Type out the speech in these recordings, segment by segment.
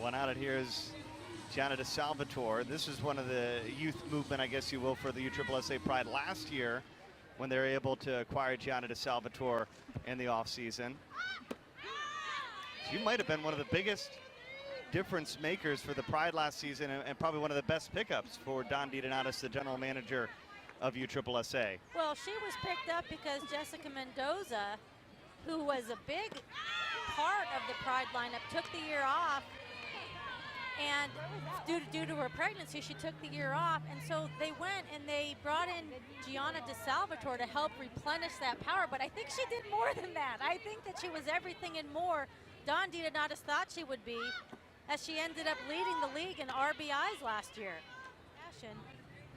One out here is Gianna DeSalvatore. This is one of the youth movement, I guess you will, for the USSSA Pride last year when they were able to acquire Gianna DeSalvatore in the offseason. She might have been one of the biggest difference makers for the Pride last season and probably one of the best pickups for Don DiDonatis, the general manager of USSSA. Well, she was picked up because Jessica Mendoza, who was a big part of the Pride lineup, took the year off, and due to her pregnancy, she took the year off, and so they went and they brought in Gianna DeSalvatore to help replenish that power, but I think she did more than that. I think that she was everything and more Don DiDonatis thought she would be, as she ended up leading the league in RBIs last year.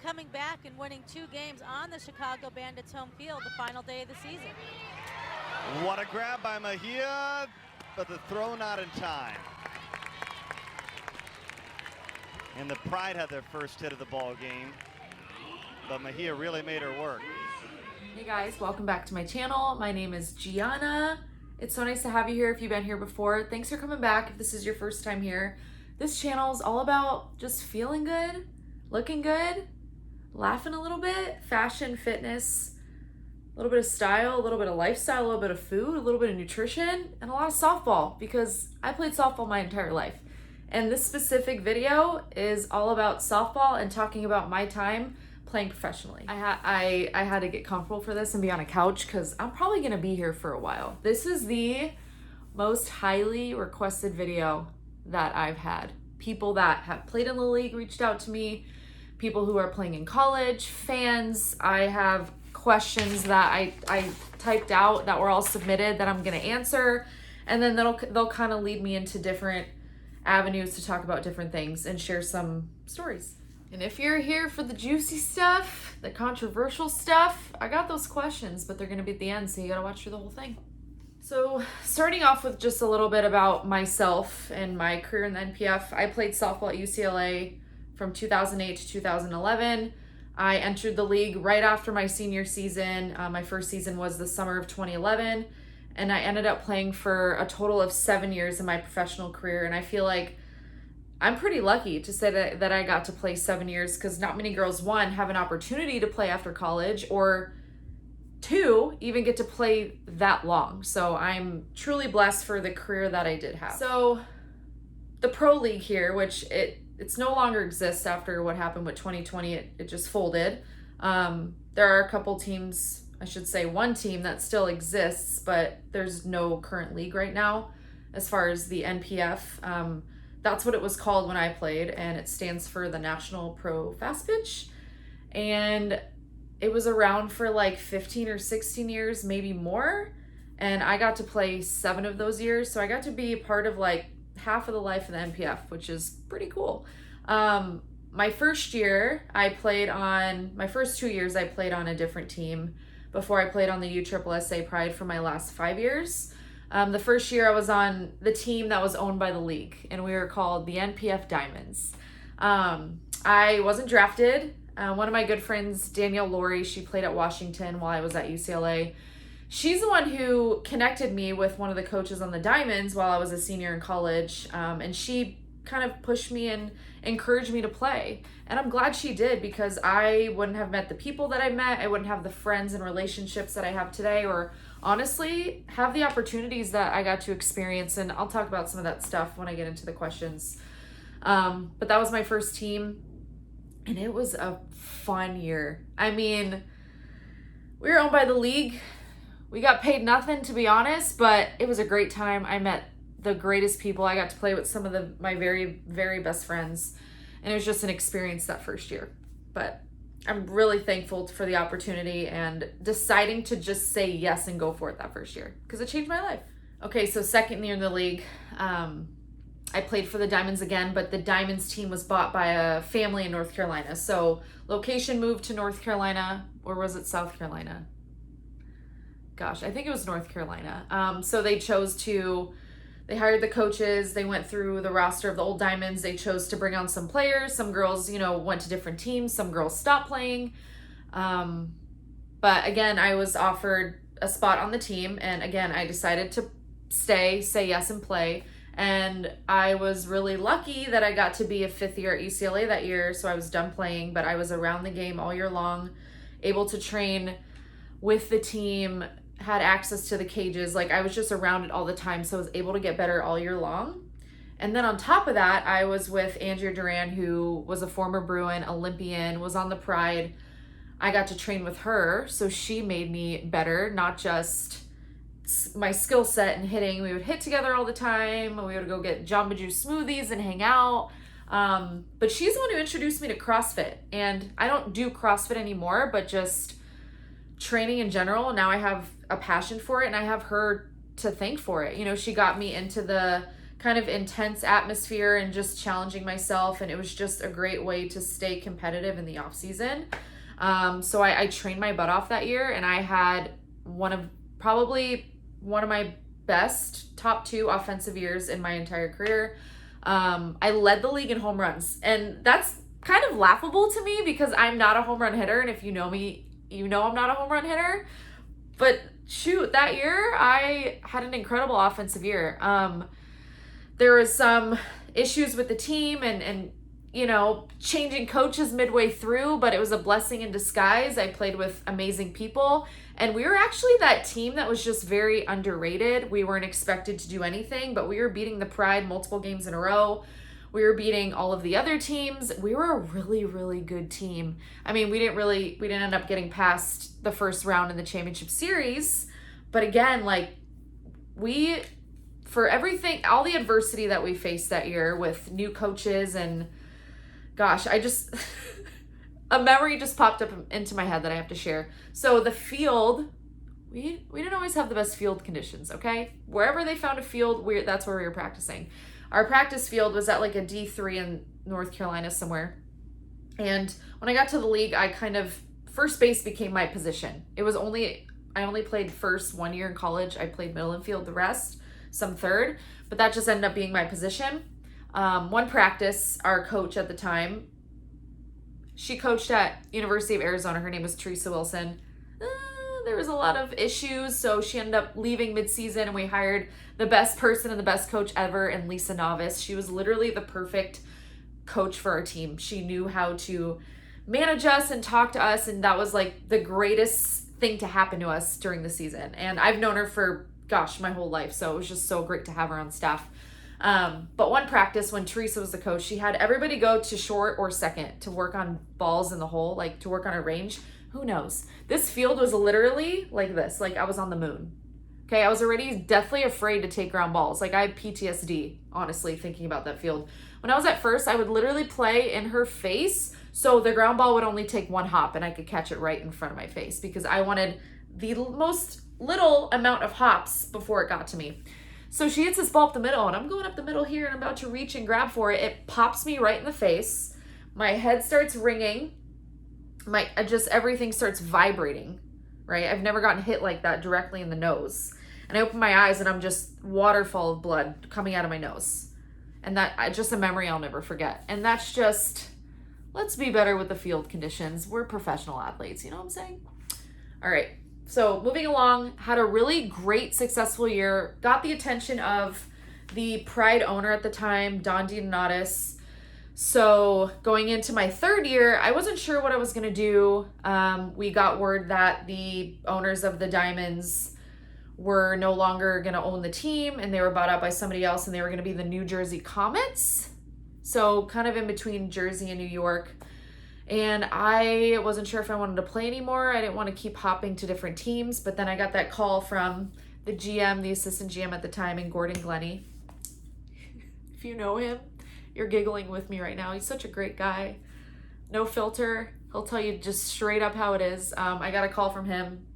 Coming back and winning 2 games on the Chicago Bandits home field the final day of the season. What a grab by Mejia, but the throw not in time. And the Pride had their first hit of the ball game, but Mejia really made her work. Hey guys, welcome back to my channel. My name is Gianna. It's so nice to have you here if you've been here before. Thanks for coming back if this is your first time here. This channel is all about just feeling good, looking good, laughing a little bit, fashion, fitness, a little bit of style, a little bit of lifestyle, a little bit of food, a little bit of nutrition, and a lot of softball because I played softball my entire life. And this specific video is all about softball and talking about my time playing professionally. I had to get comfortable for this and be on a couch because I'm probably gonna be here for a while. This is the most highly requested video that I've had. People that have played in the league reached out to me, people who are playing in college, fans. I have questions that I typed out that were all submitted that I'm gonna answer, and then they'll kind of lead me into different avenues to talk about different things and share some stories. And if you're here for the juicy stuff, the controversial stuff, I got those questions, but they're gonna be at the end, so you gotta watch through the whole thing. So starting off with just a little bit about myself and my career in the NPF, I played softball at UCLA from 2008 to 2011. I entered the league right after my senior season. My first season was the summer of 2011, and I ended up playing for a total of 7 years in my professional career, and I feel like I'm pretty lucky to say that I got to play 7 years because not many girls, 1, have an opportunity to play after college, or 2, even get to play that long. So I'm truly blessed for the career that I did have. So the pro league here, which it's no longer exists after what happened with 2020, it just folded. There are a couple teams, I should say 1 team that still exists, but there's no current league right now as far as the NPF. That's what it was called when I played, and it stands for the National Pro Fast Pitch. And it was around for like 15 or 16 years, maybe more. And I got to play 7 of those years. So I got to be part of like half of the life of the NPF, which is pretty cool. My first year, my first 2 years, I played on a different team before I played on the USSSA Pride for my last 5 years. The first year I was on the team that was owned by the league, and we were called the NPF Diamonds. I wasn't drafted. One of my good friends, Danielle Laurie, she played at Washington while I was at UCLA. She's the one who connected me with one of the coaches on the Diamonds while I was a senior in college, and she kind of pushed me and encouraged me to play. And I'm glad she did, because I wouldn't have met the people that I met. I wouldn't have the friends and relationships that I have today, or honestly have the opportunities that I got to experience. And I'll talk about some of that stuff when I get into the questions. But that was my first team, and it was a fun year. I mean, we were owned by the league. We got paid nothing, to be honest, but it was a great time. I met the greatest people. I got to play with some of my very, very best friends, and it was just an experience that first year. But I'm really thankful for the opportunity and deciding to just say yes and go for it that first year, because it changed my life. Okay, so second year in the league, I played for the Diamonds again, but the Diamonds team was bought by a family in North Carolina. So location moved to North Carolina, or was it South Carolina? Gosh, I think it was North Carolina. So they hired the coaches, they went through the roster of the old Diamonds, they chose to bring on some players. Some girls, went to different teams, some girls stopped playing. But again, I was offered a spot on the team, and again, I decided to say yes and play. And I was really lucky that I got to be a 5th year at UCLA that year. So I was done playing, but I was around the game all year long, able to train with the team, had access to the cages. Like I was just around it all the time. So I was able to get better all year long. And then on top of that, I was with Andrea Duran, who was a former Bruin, Olympian, was on the Pride. I got to train with her. So she made me better, not just my skill set and hitting. We would hit together all the time. We would go get Jamba Juice smoothies and hang out. But she's the one who introduced me to CrossFit. And I don't do CrossFit anymore, but just training in general. Now I have a passion for it, and I have her to thank for it. You know, she got me into the kind of intense atmosphere and just challenging myself. And it was just a great way to stay competitive in the off season. So I trained my butt off that year, and I had probably one of my best top 2 offensive years in my entire career. I led the league in home runs, and that's kind of laughable to me because I'm not a home run hitter. And if you know me, you know I'm not a home run hitter, but shoot, that year I had an incredible offensive year. There was some issues with the team and you know, changing coaches midway through, but it was a blessing in disguise. I played with amazing people, and we were actually that team that was just very underrated. We weren't expected to do anything, but we were beating the Pride multiple games in a row. We were beating all of the other teams. We were a really, really good team. I mean, we didn't end up getting past the first round in the championship series, but again, like for everything, all the adversity that we faced that year with new coaches and gosh, a memory just popped up into my head that I have to share. So the field, we didn't always have the best field conditions, okay? Wherever they found a field, that's where we were practicing. Our practice field was at like a D3 in North Carolina somewhere. And when I got to the league, I kind of, first base became my position. I only played first 1 year in college. I played middle infield the rest, some third, but that just ended up being my position. One practice, our coach at the time, she coached at University of Arizona. Her name was Teresa Wilson. There was a lot of issues, so she ended up leaving midseason, and we hired the best person and the best coach ever in Lisa Novice. She was literally the perfect coach for our team. She knew how to manage us and talk to us, and that was like the greatest thing to happen to us during the season. And I've known her for, my whole life, so it was just so great to have her on staff. But one practice when Teresa was the coach, she had everybody go to short or second to work on balls in the hole, like to work on a range. Who knows? This field was literally like this, like I was on the moon. Okay, I was already deathly afraid to take ground balls. Like I had PTSD, honestly, thinking about that field. When I was at first, I would literally play in her face, so the ground ball would only take one hop and I could catch it right in front of my face because I wanted the most little amount of hops before it got to me. So she hits this ball up the middle, and I'm going up the middle here, and I'm about to reach and grab for it. It pops me right in the face. My head starts ringing. Everything starts vibrating, right? I've never gotten hit like that directly in the nose. And I open my eyes, and I'm just waterfall of blood coming out of my nose. And just a memory I'll never forget. And that's just, let's be better with the field conditions. We're professional athletes, you know what I'm saying? All right. So moving along, had a really great, successful year, got the attention of the Pride owner at the time, Don DiDonatis. So going into my 3rd year, I wasn't sure what I was going to do. We got word that the owners of the Diamonds were no longer going to own the team, and they were bought out by somebody else, and they were going to be the New Jersey Comets. So kind of in between Jersey and New York. And I wasn't sure if I wanted to play anymore. I didn't want to keep hopping to different teams. But then I got that call from the GM, the assistant GM at the time, and Gordon Glennie. If you know him, you're giggling with me right now. He's such a great guy. No filter. He'll tell you just straight up how it is. I got a call from him,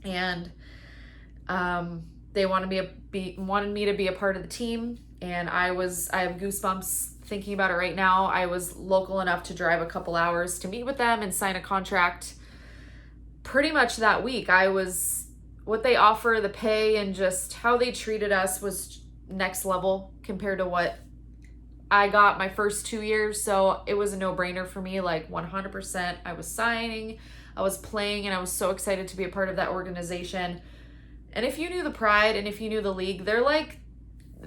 and they wanted me to be a part of the team. And I have goosebumps thinking about it right now. I was local enough to drive a couple hours to meet with them and sign a contract pretty much that week. What they offer, the pay, and just how they treated us was next level compared to what I got my first 2 years. So it was a no-brainer for me, like 100%. I was signing, I was playing, and I was so excited to be a part of that organization. And if you knew the Pride and if you knew the league,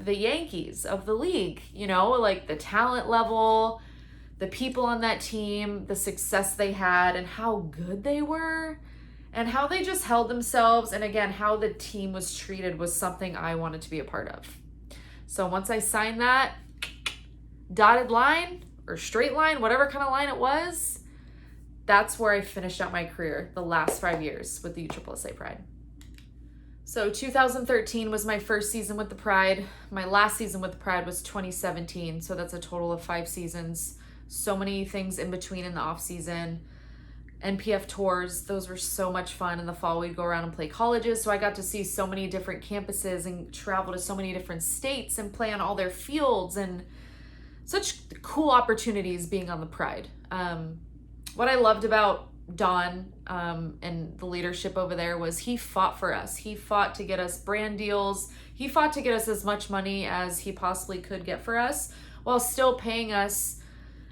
the Yankees of the league, you know, like the talent level, the people on that team, the success they had, and how good they were, and how they just held themselves. And again, how the team was treated was something I wanted to be a part of. So once I signed that dotted line or straight line, whatever kind of line it was, that's where I finished out my career the last 5 years with the USSSA Pride. So 2013 was my first season with the Pride. My last season with the Pride was 2017. So that's a total of 5 seasons. So many things in between in the off season. NPF tours, those were so much fun. In the fall, we'd go around and play colleges. So I got to see so many different campuses and travel to so many different states and play on all their fields, and such cool opportunities being on the Pride. What I loved about Don and the leadership over there was he fought for us. He fought to get us brand deals. He fought to get us as much money as he possibly could get for us while still paying us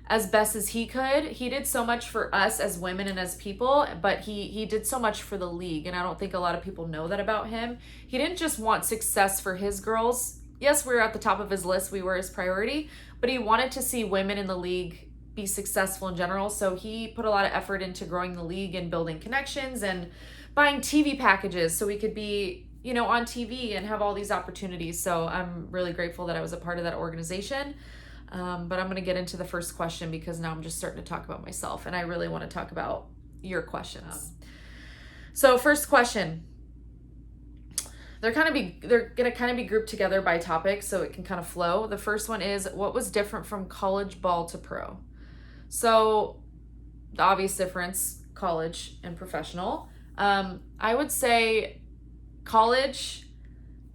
as best as he could. He did so much for us as women and as people, but he did so much for the league. And I don't think a lot of people know that about him. He didn't just want success for his girls. Yes, we were at the top of his list. We were his priority, but he wanted to see women in the league be successful in general. So he put a lot of effort into growing the league and building connections and buying TV packages so we could be, you know, on TV and have all these opportunities. So I'm really grateful that I was a part of that organization. But I'm going to get into the first question because now I'm just starting to talk about myself and I really want to talk about your questions. So first question, they're going to kind of be grouped together by topic so it can kind of flow. The first one is, what was different from college ball to pro? So the obvious difference, college and professional. I would say college,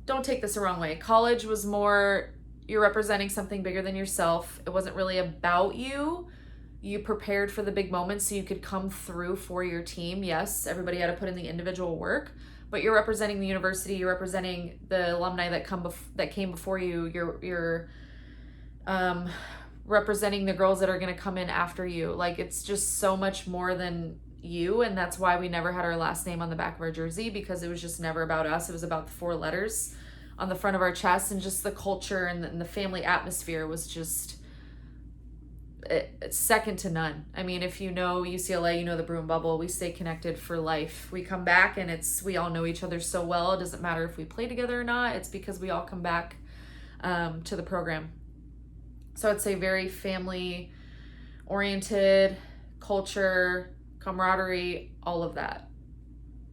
don't take this the wrong way. College was more, you're representing something bigger than yourself. It wasn't really about you. You prepared for the big moments so you could come through for your team. Yes, everybody had to put in the individual work, but you're representing the university. You're representing the alumni that came before you. You're representing the girls that are going to come in after you. Like, it's just so much more than you, and that's why we never had our last name on the back of our jersey, because it was just never about us. It was about the 4 letters on the front of our chest, and just the culture and the family atmosphere was just it's second to none. I mean, if you know UCLA, you know the Bruin Bubble. We stay connected for life. We come back and we all know each other so well. It doesn't matter if we play together or not. It's because we all come back to the program. So I'd say very family oriented, culture, camaraderie, all of that.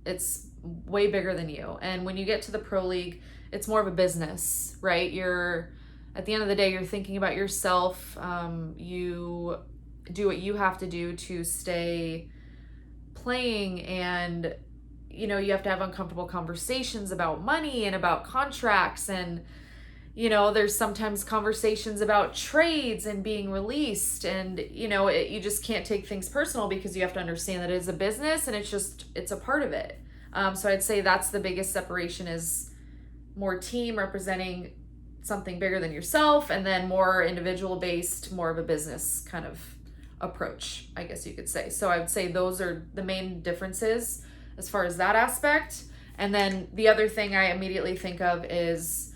It's way bigger than you. And when you get to the pro league, it's more of a business, right? At the end of the day, you're thinking about yourself. You do what you have to do to stay playing, and you have to have uncomfortable conversations about money and about contracts, and there's sometimes conversations about trades and being released, and you just can't take things personal because you have to understand that it is a business and it's a part of it. So I'd say that's the biggest separation, is more team representing something bigger than yourself, and then more individual based, more of a business kind of approach, I guess you could say. So I would say those are the main differences as far as that aspect. And then the other thing I immediately think of is,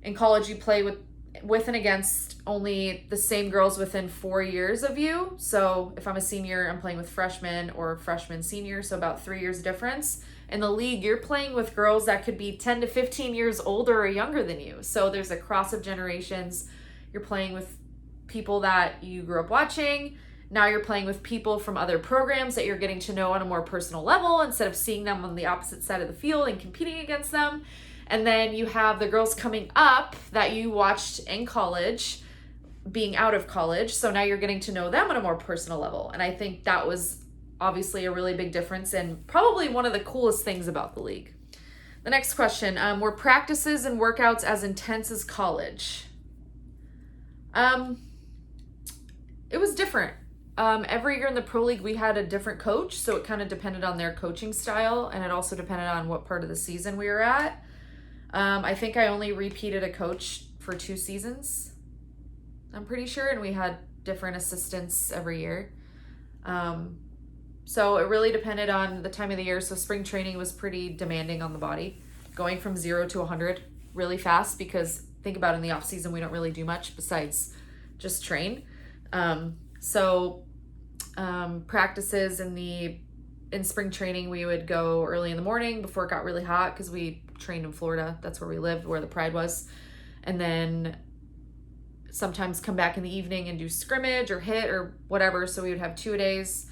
in college you play with and against only the same girls within 4 years of you. So if I'm a senior, I'm playing with freshmen, or freshman senior, so about 3 years difference. In the league, you're playing with girls that could be 10 to 15 years older or younger than you. So there's a cross of generations. You're playing with people that you grew up watching. Now you're playing with people from other programs that you're getting to know on a more personal level, instead of seeing them on the opposite side of the field and competing against them. And then you have the girls coming up that you watched in college, being out of college. So now you're getting to know them on a more personal level. And I think that was obviously a really big difference, and probably one of the coolest things about the league. The next question, were practices and workouts as intense as college? It was different. Every year in the pro league, we had a different coach, so it kind of depended on their coaching style, and it also depended on what part of the season we were at. I think I only repeated a coach for 2 seasons, I'm pretty sure, and we had different assistants every year. So it really depended on the time of the year. So spring training was pretty demanding on the body, going from 0 to 100 really fast, because think about in the off season, we don't really do much besides just train. Practices in spring training, we would go early in the morning before it got really hot because we trained in Florida. That's where we lived, where the Pride was. And then sometimes come back in the evening and do scrimmage or hit or whatever. So we would have 2-a-days.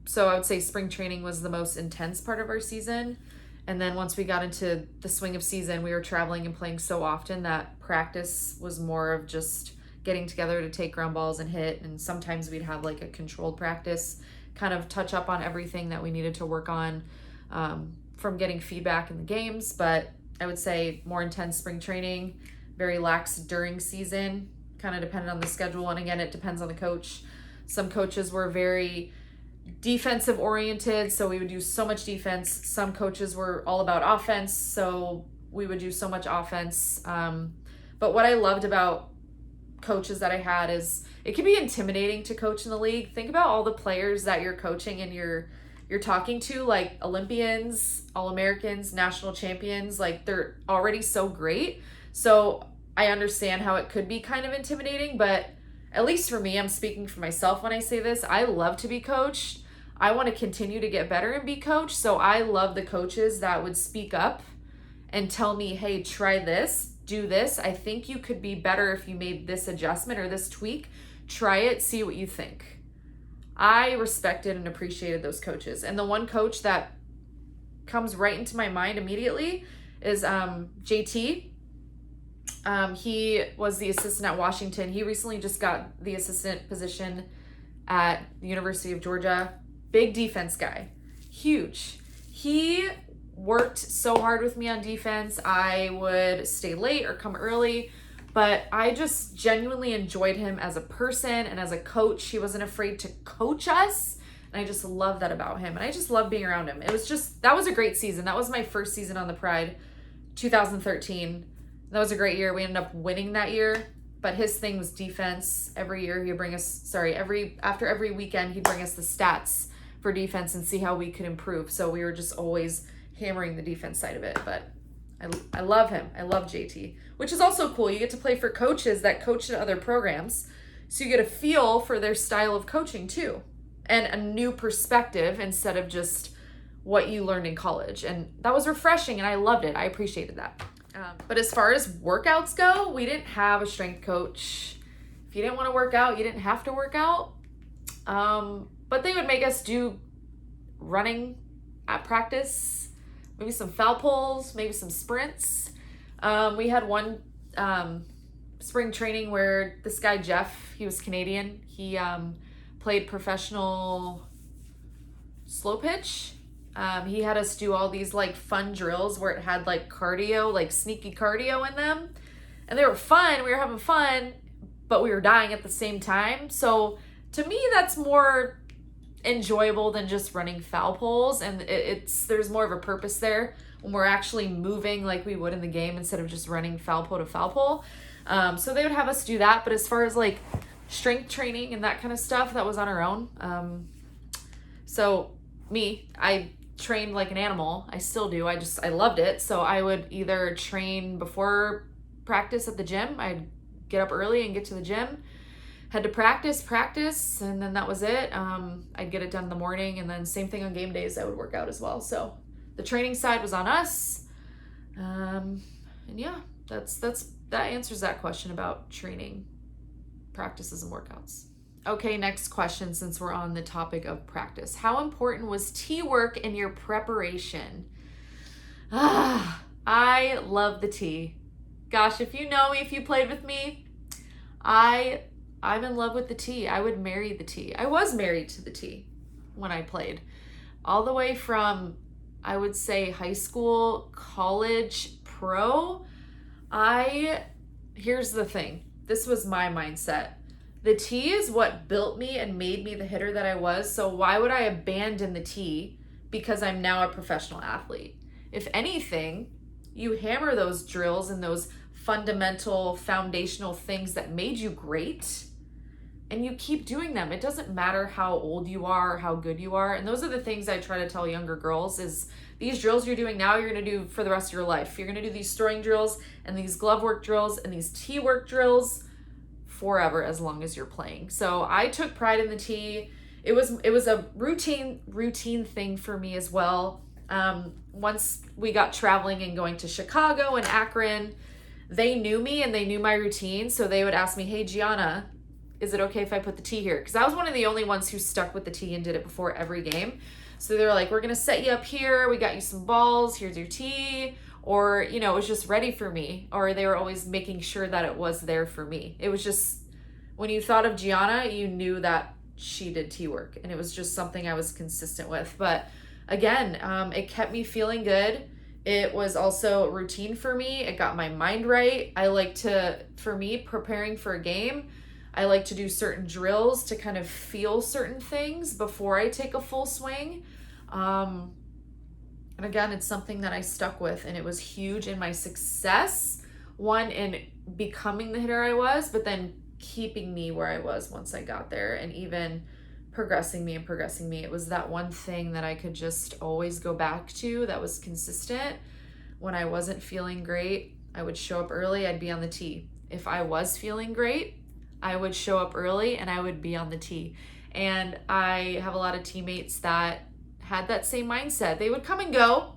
So I would say spring training was the most intense part of our season. And then once we got into the swing of season, we were traveling and playing so often that practice was more of just getting together to take ground balls and hit. And sometimes we'd have like a controlled practice, kind of touch up on everything that we needed to work on from getting feedback in the games. But I would say more intense spring training, very lax during season, kind of depended on the schedule. And again, it depends on the coach. Some coaches were very defensive oriented, so we would do so much defense. Some coaches were all about offense, so we would do so much offense. But what I loved about coaches that I had is it can be intimidating to coach in the league. Think about all the players that you're coaching and you're talking to, like Olympians, All-Americans, national champions. Like, they're already so great. So I understand how it could be kind of intimidating, but at least for me, I'm speaking for myself when I say this, I love to be coached. I want to continue to get better and be coached. So I love the coaches that would speak up and tell me, hey, try this, do this. I think you could be better if you made this adjustment or this tweak. Try it, see what you think. I respected and appreciated those coaches. And the one coach that comes right into my mind immediately is JT. He was the assistant at Washington. He recently just got the assistant position at the University of Georgia. Big defense guy. Huge. He worked so hard with me on defense. I would stay late or come early, but I just genuinely enjoyed him as a person and as a coach. He wasn't afraid to coach us, and I just love that about him. And I just love being around him. That was a great season. That was my first season on the Pride, 2013. That was a great year. We ended up winning that year, but his thing was defense. Every year he'd bring us, after every weekend, he'd bring us the stats for defense and see how we could improve. So we were just always hammering the defense side of it. But I love him. I love JT, which is also cool. You get to play for coaches that coach in other programs. So you get a feel for their style of coaching too, and a new perspective instead of just what you learned in college. And that was refreshing, and I loved it. I appreciated that. But as far as workouts go, we didn't have a strength coach. If you didn't want to work out, you didn't have to work out. But they would make us do running at practice, maybe some foul poles, maybe some sprints. We had one spring training where this guy, Jeff, he was Canadian. He played professional slow pitch. He had us do all these like fun drills where it had like cardio, like sneaky cardio in them. And they were fun. We were having fun, but we were dying at the same time. So to me, that's more enjoyable than just running foul poles. And there's more of a purpose there when we're actually moving like we would in the game instead of just running foul pole to foul pole. So they would have us do that. But as far as like strength training and that kind of stuff, that was on our own. I trained like an animal. I still do. I loved it. So I would either train before practice at the gym. I'd get up early and get to the gym, head to practice, and then that was it. I'd get it done in the morning, and then same thing on game days. I would work out as well. So the training side was on us. And yeah, that answers that question about training, practices, and workouts. Okay, next question, since we're on the topic of practice. How important was tee work in your preparation? I love the tee. Gosh, if you know me, if you played with me, I'm in love with the tee. I would marry the tee. I was married to the tee when I played. All the way from, I would say, high school, college, pro. Here's the thing. This was my mindset. The tee is what built me and made me the hitter that I was. So why would I abandon the tee because I'm now a professional athlete? If anything, you hammer those drills and those fundamental, foundational things that made you great, and you keep doing them. It doesn't matter how old you are or how good you are. And those are the things I try to tell younger girls is these drills you're doing now, you're going to do for the rest of your life. You're going to do these throwing drills and these glove work drills and these tee work drills forever, as long as you're playing. So I took pride in the tee. It was a routine thing for me as well. Once we got traveling and going to Chicago and Akron, they knew me and they knew my routine. So they would ask me, hey, Gianna, is it okay if I put the tee here? Because I was one of the only ones who stuck with the tee and did it before every game. So they were like, we're going to set you up here. We got you some balls. Here's your tee. Or, you know, it was just ready for me. Or they were always making sure that it was there for me. It was just, when you thought of Gianna, you knew that she did tee work. And it was just something I was consistent with. But again, it kept me feeling good. It was also a routine for me. It got my mind right. I like to, for me, preparing for a game, I like to do certain drills to kind of feel certain things before I take a full swing. And again, it's something that I stuck with, and it was huge in my success. One, in becoming the hitter I was, but then keeping me where I was once I got there, and even progressing me. It was that one thing that I could just always go back to that was consistent. When I wasn't feeling great, I would show up early, I'd be on the tee. If I was feeling great, I would show up early and I would be on the tee. And I have a lot of teammates that had that same mindset. They would come and go.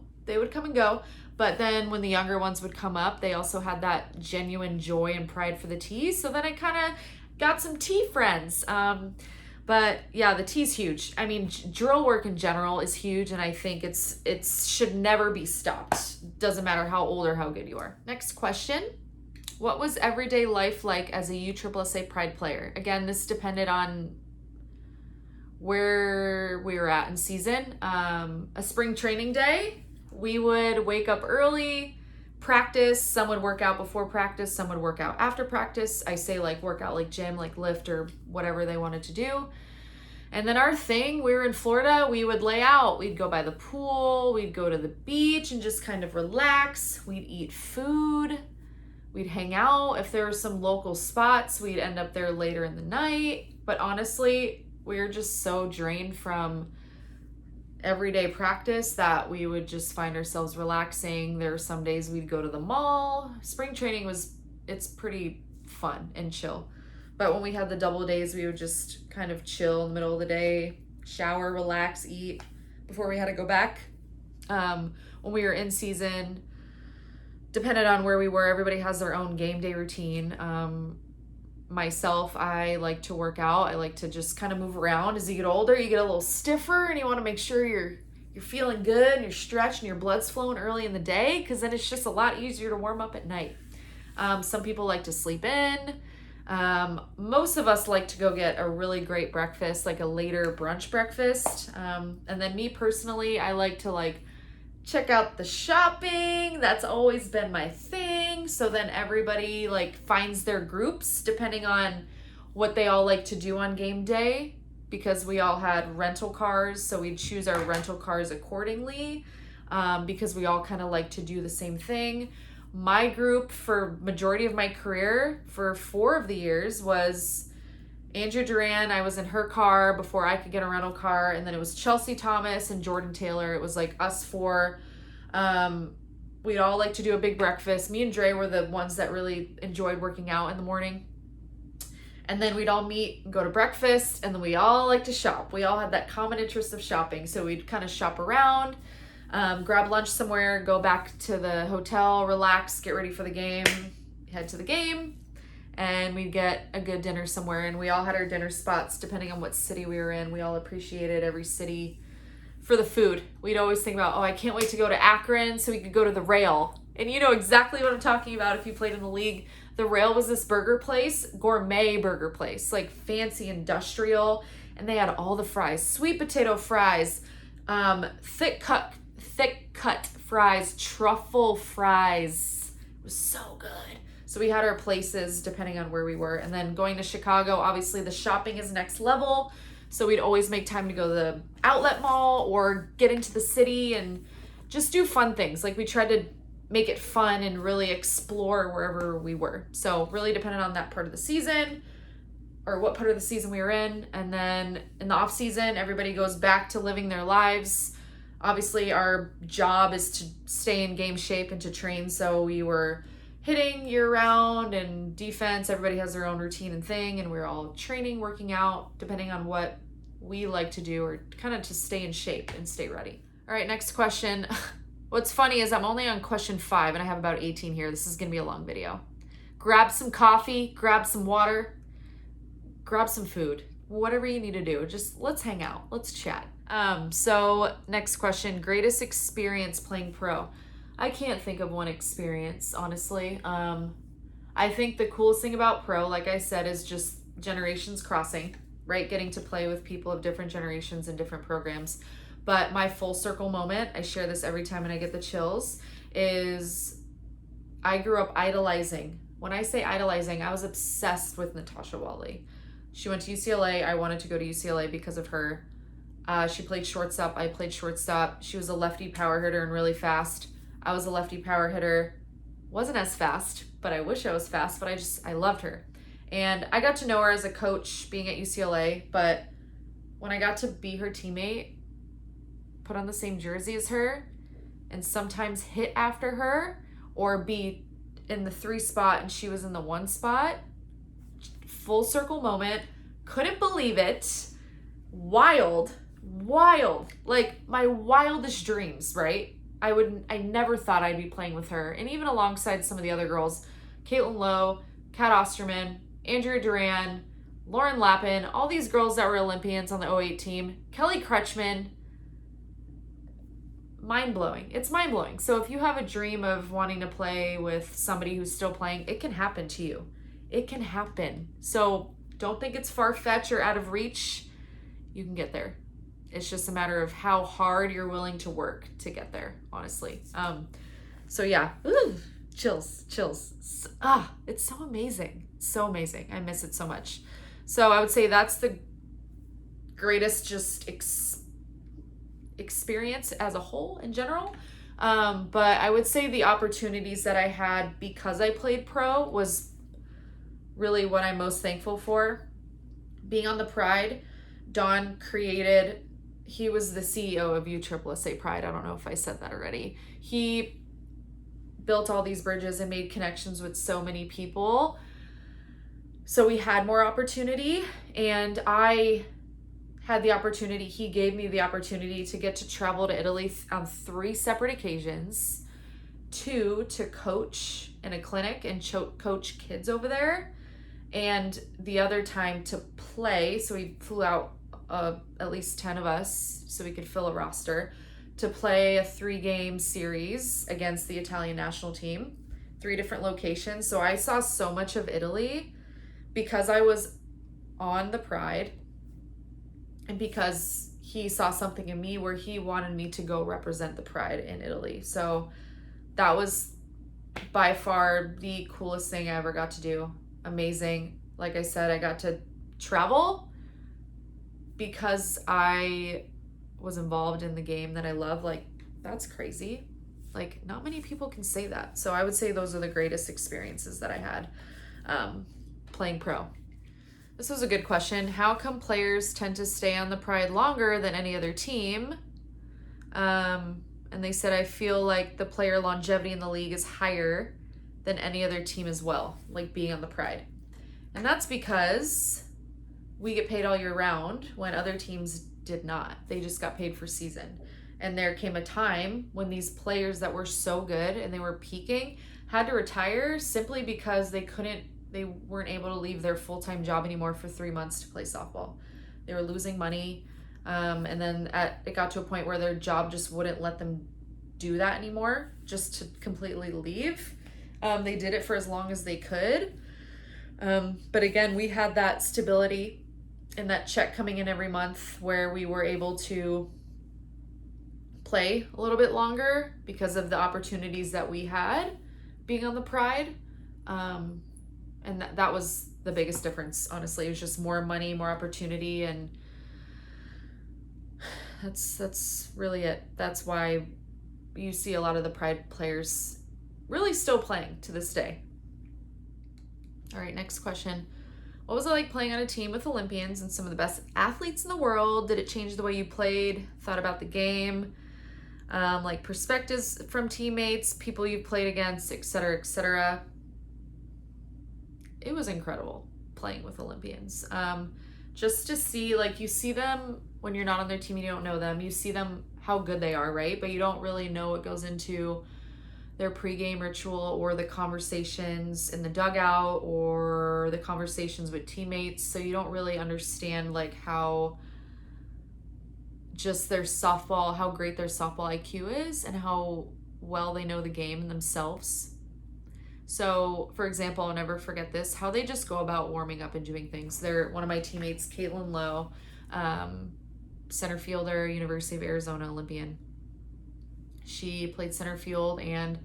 But then when the younger ones would come up, they also had that genuine joy and pride for the tee. So then I kind of got some tee friends. But yeah, the tee's huge. I mean, drill work in general is huge. And I think it should never be stopped. Doesn't matter how old or how good you are. Next question. What was everyday life like as a USSSA Pride player? Again, this depended on where we were at in season. A spring training day, we would wake up early, practice. Some would work out before practice, some would work out after practice. I say like workout, like gym, like lift, or whatever they wanted to do. And then our thing, we were in Florida, we would lay out. We'd go by the pool, we'd go to the beach and just kind of relax. We'd eat food. We'd hang out. If there were some local spots, we'd end up there later in the night. But honestly, we were just so drained from everyday practice that we would just find ourselves relaxing. There were some days we'd go to the mall. Spring training it's pretty fun and chill. But when we had the double days, we would just kind of chill in the middle of the day, shower, relax, eat before we had to go back. When we were in season, depended on where we were, everybody has their own game day routine. Myself, I like to work out. I like to just kind of move around. As you get older, you get a little stiffer and you want to make sure you're feeling good and you're stretched and your blood's flowing early in the day, because then it's just a lot easier to warm up at night. Some people like to sleep in. Most of us like to go get a really great breakfast, like a later brunch breakfast. And then me personally, I like to check out the shopping. That's always been my thing. So then everybody finds their groups depending on what they all like to do on game day, because we all had rental cars. So we'd choose our rental cars accordingly, because we all kind of like to do the same thing. My group for majority of my career for 4 of the years was Andrea Duran. I was in her car before I could get a rental car. And then it was Chelsea Thomas and Jordan Taylor. It was us 4. We'd all like to do a big breakfast. Me and Dre were the ones that really enjoyed working out in the morning. And then we'd all meet and go to breakfast. And then we all like to shop. We all had that common interest of shopping. So we'd kind of shop around, grab lunch somewhere, go back to the hotel, relax, get ready for the game, head to the game. And we'd get a good dinner somewhere. And we all had our dinner spots depending on what city we were in. We all appreciated every city for the food. We'd always think about, I can't wait to go to Akron so we could go to the Rail. And you know exactly what I'm talking about if you played in the league. The Rail was this burger place, gourmet burger place, fancy industrial. And they had all the fries, sweet potato fries, thick cut fries, truffle fries. It was so good. So we had our places depending on where we were. And then going to Chicago, obviously the shopping is next level. So we'd always make time to go to the outlet mall or get into the city and just do fun things. We tried to make it fun and really explore wherever we were. So really depended on that part of the season. or what part of the season we were in. And then in the off season, everybody goes back to living their lives. Obviously, our job is to stay in game shape and to train. So we were hitting year round, and defense, everybody has their own routine and thing. And we're all training, working out, depending on what we like to do, or kind of to stay in shape and stay ready. All right, next question. What's funny is I'm only on question 5 and I have about 18 here. This is gonna be a long video. Grab some coffee, grab some water, grab some food, whatever you need to do. Just let's hang out, let's chat. So next question, greatest experience playing pro. I can't think of one experience, honestly. I think the coolest thing about pro, like I said, is just generations crossing, right? Getting to play with people of different generations and different programs. But my full circle moment, I share this every time and I get the chills, is I grew up idolizing. When I say idolizing, I was obsessed with Natasha Wally. She went to UCLA. I wanted to go to UCLA because of her. She played shortstop. I played shortstop. She was a lefty power hitter and really fast. I was a lefty power hitter. Wasn't as fast, but I wish I was fast, but I loved her. And I got to know her as a coach being at UCLA, but when I got to be her teammate, put on the same jersey as her, and sometimes hit after her, or be in the 3 spot and she was in the 1 spot, full circle moment, couldn't believe it, wild, like my wildest dreams, right? I never thought I'd be playing with her. And even alongside some of the other girls, Caitlin Lowe, Kat Osterman, Andrea Duran, Lauren Lappin, all these girls that were Olympians on the 08 team, Kelly Crutchman, mind-blowing. It's mind-blowing. So if you have a dream of wanting to play with somebody who's still playing, it can happen to you. It can happen. So don't think it's far-fetched or out of reach. You can get there. It's just a matter of how hard you're willing to work to get there, honestly. So yeah, ooh, chills. It's so amazing. So amazing. I miss it so much. So I would say that's the greatest just experience as a whole in general. But I would say the opportunities that I had because I played pro was really what I'm most thankful for. Being on the Pride, Don created, he was the CEO of USSSA Pride. I don't know if I said that already. He built all these bridges and made connections with so many people. So we had more opportunity, and I had the opportunity, he gave me the opportunity to get to travel to Italy on 3 separate occasions, 2 to coach in a clinic and coach kids over there, and the other time to play. So we flew out at least 10 of us so we could fill a roster to play a 3-game series against the Italian national team, 3 different locations. So I saw so much of Italy because I was on the Pride, and because he saw something in me where he wanted me to go represent the Pride in Italy. So that was by far the coolest thing I ever got to do. Amazing. Like I said, I got to travel because I was involved in the game that I love. Like, that's crazy. Like, not many people can say that. So I would say those are the greatest experiences that I had playing pro. This was a good question. How come players tend to stay on the Pride longer than any other team? And they said, I feel like the player longevity in the league is higher than any other team as well, like being on the Pride. And that's because we get paid all year round when other teams did not. They just got paid for season. And there came a time when these players that were so good and they were peaking had to retire simply because they weren't able to leave their full-time job anymore for 3 months to play softball. They were losing money. And then it got to a point where their job just wouldn't let them do that anymore, just to completely leave. They did it for as long as they could. But again, we had that stability and that check coming in every month where we were able to play a little bit longer because of the opportunities that we had being on the Pride. And that was the biggest difference, honestly. It was just more money, more opportunity, and that's really it. That's why you see a lot of the Pride players really still playing to this day. All right, next question. What was it like playing on a team with Olympians and some of the best athletes in the world? Did it change the way you played, thought about the game? Like perspectives from teammates, people you've played against, etc., etc. It was incredible playing with Olympians. Just to see, like, you see them when you're not on their team, you don't know them. You see them, how good they are, right? But you don't really know what goes into their pregame ritual or the conversations in the dugout or the conversations with teammates. So you don't really understand, like, how just their softball, how great their softball IQ is and how well they know the game themselves. So, for example, I'll never forget this, how they just go about warming up and doing things. One of my teammates, Caitlin Lowe, center fielder, University of Arizona Olympian. She played center field, and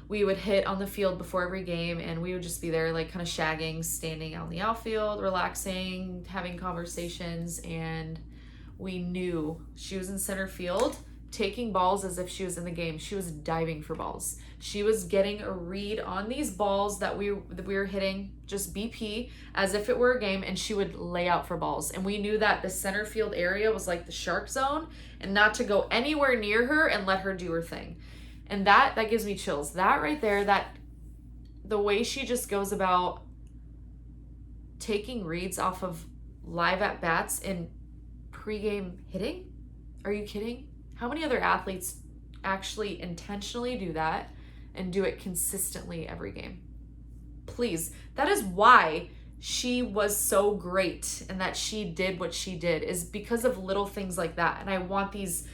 we would hit on the field before every game, and we would just be there like kind of shagging, standing out in the outfield, relaxing, having conversations, and we knew she was in center field, taking balls as if she was in the game. She was diving for balls. She was getting a read on these balls that we were hitting, just BP, as if it were a game, and she would lay out for balls. And we knew that the center field area was like the shark zone, and not to go anywhere near her and let her do her thing. And that gives me chills. That right there, that the way she just goes about taking reads off of live at bats and pregame hitting? Are you kidding? How many other athletes actually intentionally do that and do it consistently every game? Please. That is why she was so great and that she did what she did, is because of little things like that. And I want these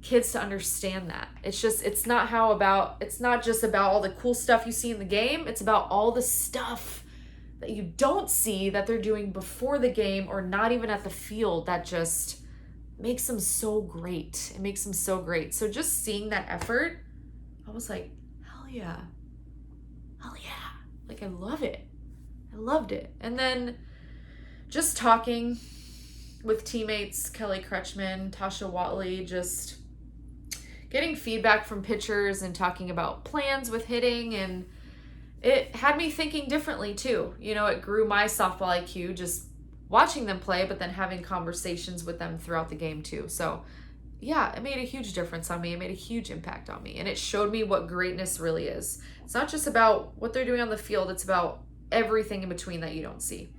kids to understand that. It's not just about all the cool stuff you see in the game. It's about all the stuff that you don't see that they're doing before the game or not even at the field that just makes them so great. It makes them so great. So just seeing that effort, I was like, hell yeah. Hell yeah. Like, I love it. I loved it. And then just talking with teammates, Kelly Crutchman, Tasha Watley, just getting feedback from pitchers and talking about plans with hitting, and it had me thinking differently too. You know, it grew my softball IQ just watching them play, but then having conversations with them throughout the game too. So yeah, it made a huge difference on me. It made a huge impact on me. And it showed me what greatness really is. It's not just about what they're doing on the field. It's about everything in between that you don't see.